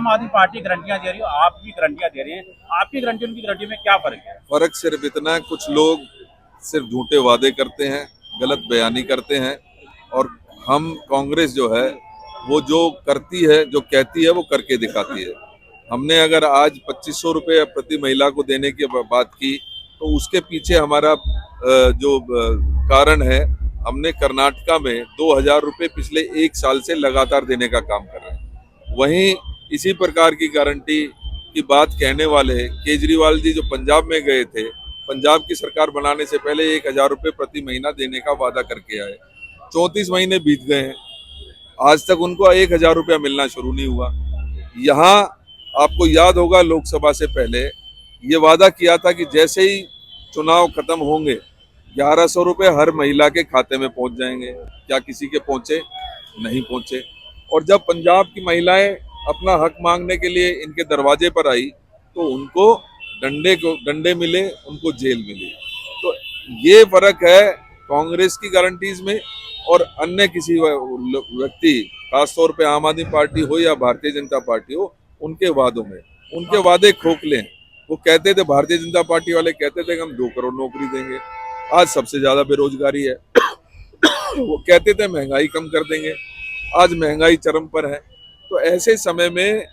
आम आदमी पार्टी गारंटियां दे रही है, आप भी गारंटियां दे रहे हैं, आपकी गारंटी उनकी गारंटी में क्या फर्क है? फर्क सिर्फ इतना है, कुछ लोग सिर्फ झूठे वादे करते हैं, गलत बयानी करते हैं, और हम कांग्रेस जो है वो जो करती है, जो कहती है वो करके दिखाती है। हमने अगर आज 2500 रुपये प्रति महिला को देने की बात की, तो उसके पीछे हमारा जो कारण है, हमने कर्नाटका में 2000 रुपये पिछले 1 साल से लगातार देने का काम कर रहे हैं। वहीं इसी प्रकार की गारंटी की बात कहने वाले केजरीवाल जी जो पंजाब में गए थे, पंजाब की सरकार बनाने से पहले 1000 रुपये प्रति महीना देने का वादा करके आए। 34 महीने बीत गए हैं, आज तक उनको 1000 रुपया मिलना शुरू नहीं हुआ। यहाँ आपको याद होगा, लोकसभा से पहले ये वादा किया था कि जैसे ही चुनाव खत्म होंगे 1100 रुपये हर महिला के खाते में पहुंच जाएंगे। क्या किसी के पहुंचे? नहीं पहुंचे। और जब पंजाब की महिलाएं अपना हक मांगने के लिए इनके दरवाजे पर आई, तो उनको डंडे मिले, उनको जेल मिली। तो ये फर्क है कांग्रेस की गारंटीज में और अन्य किसी व्यक्ति, खासतौर पे आम आदमी पार्टी हो या भारतीय जनता पार्टी हो, उनके वादों में। उनके वादे खोखले हैं। वो कहते थे, भारतीय जनता पार्टी वाले कहते थे कि हम 2 करोड़ नौकरी देंगे, आज सबसे ज्यादा बेरोजगारी है। वो कहते थे महंगाई कम कर देंगे, आज महंगाई चरम पर है। तो ऐसे समय में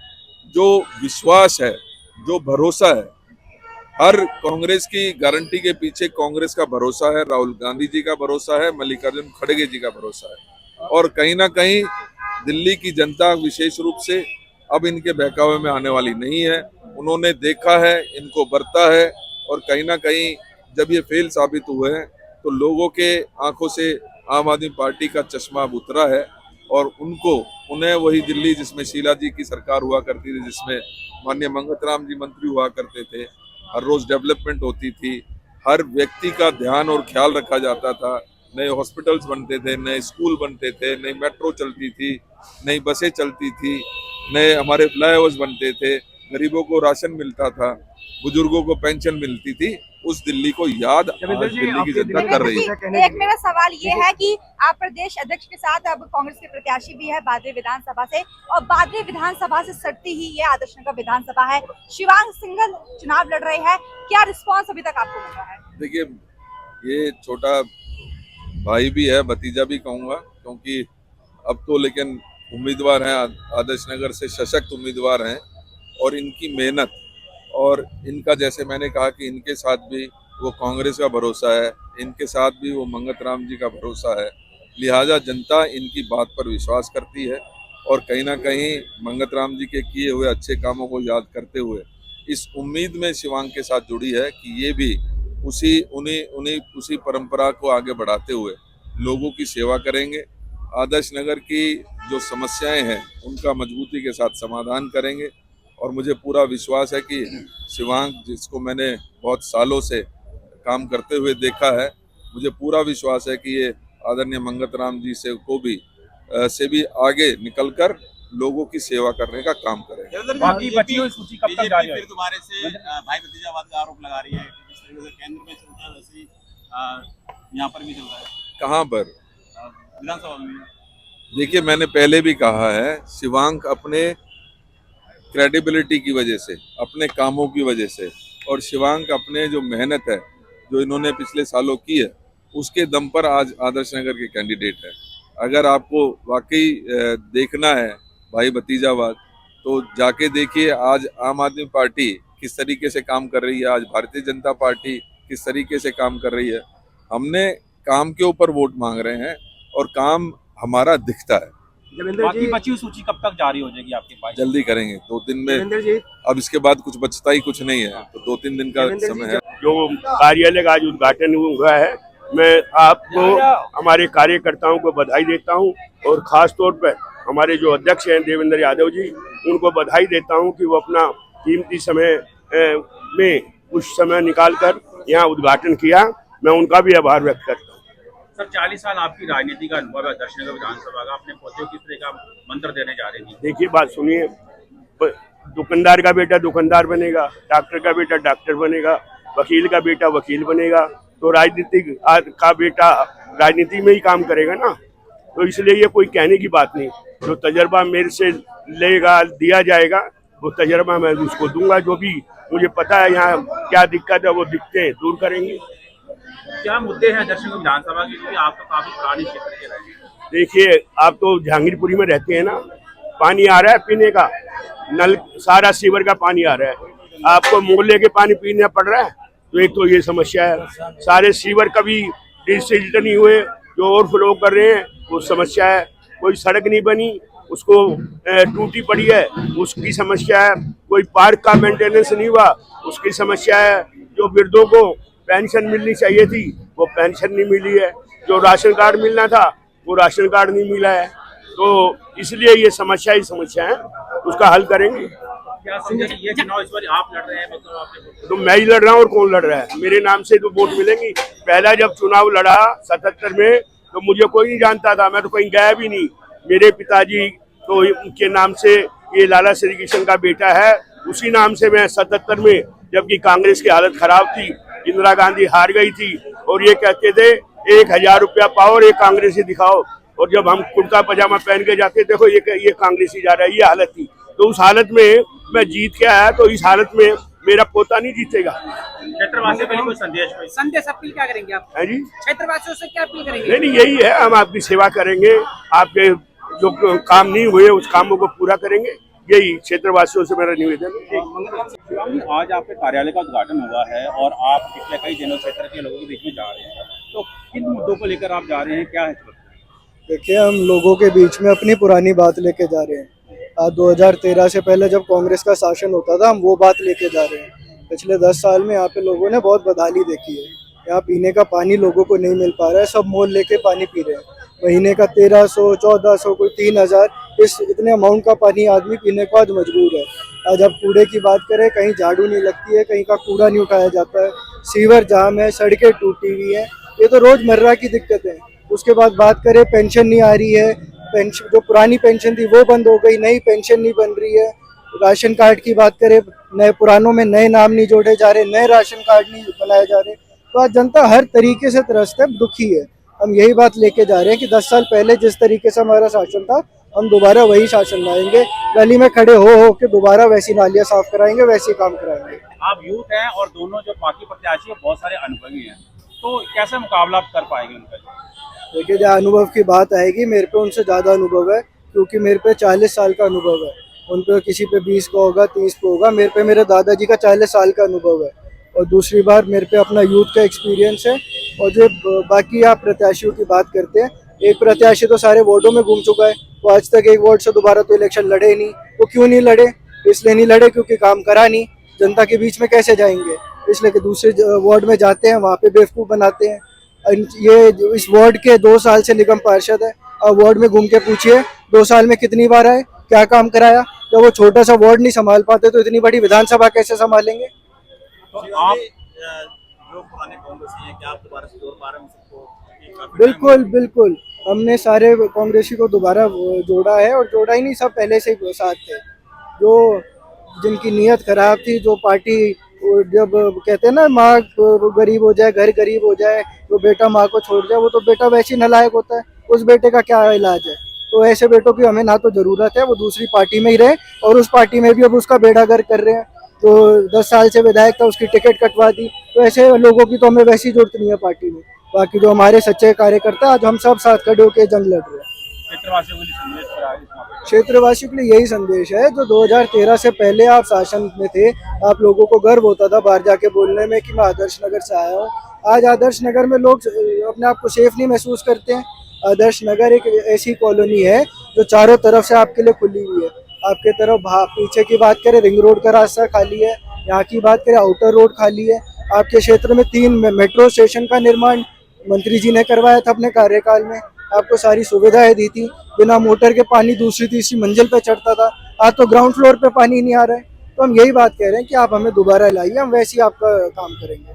जो विश्वास है, जो भरोसा है, हर कांग्रेस की गारंटी के पीछे कांग्रेस का भरोसा है, राहुल गांधी जी का भरोसा है, मल्लिकार्जुन खड़गे जी का भरोसा है। और कहीं ना कहीं दिल्ली की जनता विशेष रूप से अब इनके बहकावे में आने वाली नहीं है। उन्होंने देखा है, इनको बरता है, और कहीं ना कहीं जब ये फेल साबित हुए हैं, तो लोगों के आंखों से आम आदमी पार्टी का चश्मा अब उतरा है, और उन्हें वही दिल्ली जिसमें शीला जी की सरकार हुआ करती थी, जिसमें माननीय मंगत राम जी मंत्री हुआ करते थे, हर रोज डेवलपमेंट होती थी, हर व्यक्ति का ध्यान और ख्याल रखा जाता था, नए हॉस्पिटल्स बनते थे, नए स्कूल बनते थे, नई मेट्रो चलती थी, नई बसें चलती थी, नए हमारे फ्लाईओवर्स बनते थे, गरीबों को राशन मिलता था, बुजुर्गों को पेंशन मिलती थी। उस दिल्ली को याद आज दिल्ली की जनता कर रही है। एक मेरा सवाल ये है कि आप प्रदेश अध्यक्ष के साथ अब कांग्रेस के प्रत्याशी भी है बादरे विधानसभा से, और बादरे विधानसभा से सटती ही ये आदर्श नगर विधानसभा है। शिवांग सिंघल चुनाव लड़ रहे हैं, क्या रिस्पांस अभी तक आपको मिल रहा है? देखिए, ये छोटा भाई भी है, भतीजा भी कहूँगा, क्योंकि अब तो लेकिन उम्मीदवार हैं, आदर्श नगर से सशक्त उम्मीदवार हैं, और इनकी मेहनत और इनका, जैसे मैंने कहा कि इनके साथ भी वो कांग्रेस का भरोसा है, इनके साथ भी वो मंगत राम जी का भरोसा है, लिहाजा जनता इनकी बात पर विश्वास करती है, और कहीं ना कहीं मंगत राम जी के किए हुए अच्छे कामों को याद करते हुए इस उम्मीद में शिवांग के साथ जुड़ी है कि ये भी उसी परंपरा को आगे बढ़ाते हुए लोगों की सेवा करेंगे, आदर्श नगर की जो समस्याएं हैं उनका मजबूती के साथ समाधान करेंगे। और मुझे पूरा विश्वास है कि शिवांग, जिसको मैंने बहुत सालों से काम करते हुए देखा है, मुझे पूरा विश्वास है कि ये आदरणीय मंगत राम जी से भी आगे निकलकर लोगों की सेवा करने का काम करेंगे। बाकी बची हुई सूची कब तक जारी है? फिर तुम्हारे से भाई भतीजावाद का आरोप लगा रही है, जिस तरीके से केंद्र में चलता है वैसे ही यहाँ पर भी चल रहा है। कहाँ पर? विधानसभा में। देखिए, मैंने पहले भी कहा है, शिवांग अपने क्रेडिबिलिटी की वजह से, अपने कामों की वजह से, और शिवांग अपने जो मेहनत है जो इन्होंने पिछले सालों की है, उसके दम पर आज आदर्श नगर के कैंडिडेट है। अगर आपको वाकई देखना है भाई भतीजावाद, तो जाके देखिए आज आम आदमी पार्टी किस तरीके से काम कर रही है, आज भारतीय जनता पार्टी किस तरीके से काम कर रही है। हमने काम के ऊपर वोट मांग रहे हैं, और काम हमारा दिखता है। बाकी बची हुई सूची कब तक जारी हो जाएगी आपके पास? जल्दी करेंगे, 2 दिन में। अब इसके बाद कुछ बचता ही कुछ नहीं है, तो 2-3 दिन का समय है। जो कार्यालय का आज उद्घाटन हुआ है, मैं आपको, हमारे कार्यकर्ताओं को बधाई देता हूं, और खास तौर पर हमारे जो अध्यक्ष हैं देवेंद्र यादव जी, उनको बधाई देता हूं कि वो अपना कीमती समय में कुछ समय निकालकर यहाँ उद्घाटन किया। मैं उनका भी आभार व्यक्त करता हूँ। सर, 40 साल आपकी राजनीति का अनुभव है आदर्श नगर विधानसभा का, अपने पोते को किस तरह का मंत्र देने जा रहे हैं? देखिए, बात सुनिए, दुकानदार का बेटा दुकानदार बनेगा, डॉक्टर का बेटा डॉक्टर बनेगा, वकील का बेटा वकील बनेगा, तो राजनीतिक का बेटा राजनीति में ही काम करेगा ना। तो इसलिए ये कोई कहने की बात नहीं, जो तजर्बा मेरे से लेगा, दिया जाएगा, वो तजर्बा मैं उसको दूंगा, जो भी मुझे पता है यहाँ क्या दिक्कत है वो दिक्कतें दूर करेंगे। क्या मुद्दे हैं दर्शकों विधानसभा के, क्योंकि आप तो काफी पुरानी क्षेत्र के रहे हैं। देखिए, आप तो जहांगीरपुरी में रहते हैं ना, पानी आ रहा है पीने का, नल सारा सीवर का पानी आ रहा है, आपको मोहल्ले के पानी पीना पड़ रहा है। तो एक तो ये समस्या है, सारे सीवर कभी डिजिटल नहीं हुए, जो ओवरफ्लो कर रहे हैं वो समस्या है। कोई सड़क नहीं बनी, उसको टूटी पड़ी है, उसकी समस्या है। कोई पार्क का मेंटेनेंस नहीं हुआ, उसकी समस्या है। जो वृद्धों को पेंशन मिलनी चाहिए थी वो पेंशन नहीं मिली है। जो राशन कार्ड मिलना था वो राशन कार्ड नहीं मिला है। तो इसलिए ये समस्या ही समस्या है, उसका हल करेंगे। क्या समझे ये चुनाव इस बार आप लड़ रहे हैं, मतलब आपने तो मैं ही लड़ रहा हूँ और कौन लड़ रहा है? मेरे नाम से तो वोट मिलेंगी। पहला जब चुनाव लड़ा 77 में तो मुझे कोई नहीं जानता था, मैं तो कहीं गया भी नहीं। मेरे पिताजी तो उनके नाम से ये लाला श्री कृष्ण का बेटा है, उसी नाम से मैं 77 में, जबकि कांग्रेस की हालत खराब थी, इंदिरा गांधी हार गई थी और ये कहते थे 1000 रुपया पाओ और ये कांग्रेसी दिखाओ, और जब हम कुर्ता पजामा पहन के जाते देखो ये कांग्रेसी जा रहा है, ये हालत थी। तो उस हालत में मैं जीत के आया, तो इस हालत में मेरा पोता नहीं जीतेगा। क्षेत्रवासियों के लिए कोई संदेश अपील क्या करेंगे आप? है जी, क्षेत्रवासियों से क्या अपील करेंगे? नहीं यही है, हम आपकी सेवा करेंगे, आपके जो काम नहीं हुए उस कामों को पूरा करेंगे, यही क्षेत्रवासियों से मेरा निवेदन है। शिवांगी, आज आपके कार्यालय का उद्घाटन हुआ है और आप पिछले कई दिनों क्षेत्र के लोगों के बीच में जा रहे हैं, तो किन मुद्दों को लेकर आप जा रहे हैं, क्या है? देखिए, हम लोगों के बीच में अपनी पुरानी बात लेके जा रहे हैं। आज 2013 से पहले जब कांग्रेस का शासन होता था, हम वो बात लेके जा रहे हैं। पिछले 10 साल में यहाँ पे लोगों ने बहुत बदहाली देखी है। यहाँ पीने का पानी लोगों को नहीं मिल पा रहा है, सब मोल लेके पानी पी रहे हैं। महीने का 1300, 1400, कोई 3000, इतने अमाउंट का पानी आदमी पीने को आज मजबूर है। आज अब कूड़े की बात करें, कहीं झाड़ू नहीं लगती है, कहीं का कूड़ा नहीं उठाया जाता है, सीवर जाम है, सड़कें टूटी हुई हैं, ये तो रोजमर्रा की दिक्कतें हैं। उसके बाद बात करें, पेंशन नहीं आ रही है, पेंशन जो पुरानी पेंशन थी वो बंद हो गई, नई पेंशन नहीं बन रही है। राशन कार्ड की बात करें, नए पुरानों में नए नाम नहीं जोड़े जा रहे, नए राशन कार्ड नहीं बनाए जा रहे। तो आज जनता हर तरीके से त्रस्त है, दुखी है। हम यही बात लेके जा रहे हैं कि 10 साल पहले जिस तरीके से हमारा शासन था, हम दोबारा वही शासन लाएंगे। गली में खड़े हो के दोबारा वैसी नालियां साफ कराएंगे, वैसे काम कराएंगे। आप यूथ हैं और दोनों जो बाकी प्रत्याशी हैं बहुत सारे अनुभवी हैं, तो कैसे मुकाबला आप कर पाएंगे उनका? देखिए, जहाँ अनुभव की बात आएगी, मेरे पे उनसे ज़्यादा अनुभव है, क्योंकि मेरे पे 40 साल का अनुभव है। उन पे किसी पे 20 का होगा, 30 का होगा, मेरे पे मेरे दादाजी का 40 साल का अनुभव है। और दूसरी बार मेरे पे अपना यूथ का एक्सपीरियंस है। और जो बाकी आप प्रत्याशियों की बात करते हैं, एक प्रत्याशी तो सारे वार्डों में घूम चुका है, वो आज तक एक वार्ड से दोबारा तो इलेक्शन लड़े नहीं। वो क्यों नहीं लड़े? इसलिए नहीं लड़े क्योंकि काम करा नहीं। जनता के बीच में कैसे जाएंगे? इसलिए कि दूसरे वार्ड में जाते हैं, वहाँ पे बेवकूफ़ बनाते हैं। ये इस वार्ड के 2 साल से निगम पार्षद है, अब वार्ड में घूम के पूछिए 2 साल में कितनी बार आए, क्या काम कराया? जब वो छोटा सा वार्ड नहीं संभाल पाते तो इतनी बड़ी विधानसभा कैसे संभालेंगे? तो आप जो पुराने कांग्रेसी हैं, क्या आप दोबारा से जोड़ पा रहे हैं सबको? बिल्कुल बिल्कुल, हमने सारे कांग्रेसी को दोबारा जोड़ा है, और जोड़ा ही नहीं, सब पहले से ही साथ थे। जो जिनकी नीयत खराब थी, जो पार्टी जब कहते हैं ना, माँ गरीब हो जाए, घर गरीब हो जाए, तो बेटा माँ को छोड़ जाए, वो तो बेटा वैसे ही नालायक होता है। उस बेटे का क्या इलाज है? तो ऐसे बेटों की हमें ना तो ज़रूरत है, वो दूसरी पार्टी में ही रहे, और उस पार्टी में भी अब उसका बेड़ागर कर रहे हैं। तो 10 साल से विधायक था, उसकी टिकट कटवा दी। तो ऐसे लोगों की तो हमें वैसी जरूरत नहीं है पार्टी में। बाकी जो हमारे सच्चे कार्यकर्ता, आज हम सब साथ खड़े होकर जंग लड़ रहे हैं। क्षेत्रवासियों के लिए यही संदेश है, जो 2013 से पहले आप शासन में थे, आप लोगों को गर्व होता था बाहर जाके बोलने में कि मैं आदर्श नगर से आया हूँ। आज आदर्श नगर में लोग अपने आप को सेफ नहीं महसूस करते हैं। आदर्श नगर एक ऐसी कॉलोनी है जो चारों तरफ से आपके लिए खुली हुई है। आपके तरफ पीछे की बात करें, रिंग रोड का रास्ता खाली है, यहाँ की बात करें आउटर रोड खाली है। आपके क्षेत्र में 3 मेट्रो स्टेशन का निर्माण मंत्री जी ने करवाया था अपने कार्यकाल में, आपको सारी सुविधाएं दी थी। बिना मोटर के पानी दूसरी तीसरी मंजिल पे चढ़ता था, आज तो ग्राउंड फ्लोर पे पानी नहीं आ रहा है। तो हम यही बात कह रहे हैं कि आप हमें दोबारा लाइए, हम वैसे ही आपका काम करेंगे।